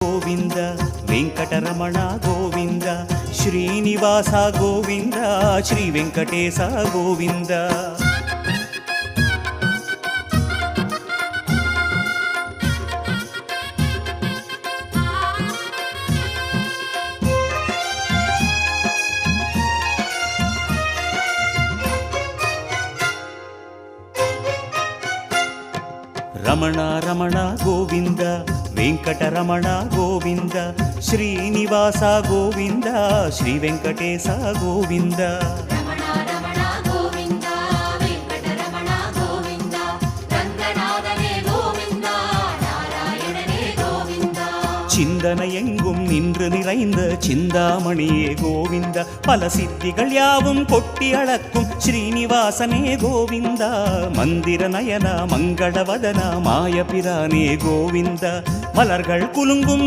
ಗೋವಿಂದ ವೆಂಕಟರಮಣ ಗೋವಿಂದ ಶ್ರೀನಿವಾಸ ಗೋವಿಂದ ಶ್ರೀ ವೆಂಕಟೇಶ ಗೋವಿಂದ. ರಮಣ ರಮಣ ಗೋವಿಂದ ವೆಂಕಟರಮಣ ಗೋವಿಂದ ಶ್ರೀನಿವಾಸ ಗೋವಿಂದ ಶ್ರೀ ವೆಂಕಟೇಶ ಗೋವಿಂದ. சிந்தன எங்கும் நின்று நிறைந்த சிந்தாமணியே கோவிந்த பல சித்திகள் யாவும் கொட்டி அளக்கும் ஸ்ரீனிவாசனே கோவிந்தா. மந்திர நயன மங்களவதன மாயபிரானே கோவிந்த மலர்கள் குலுங்கும்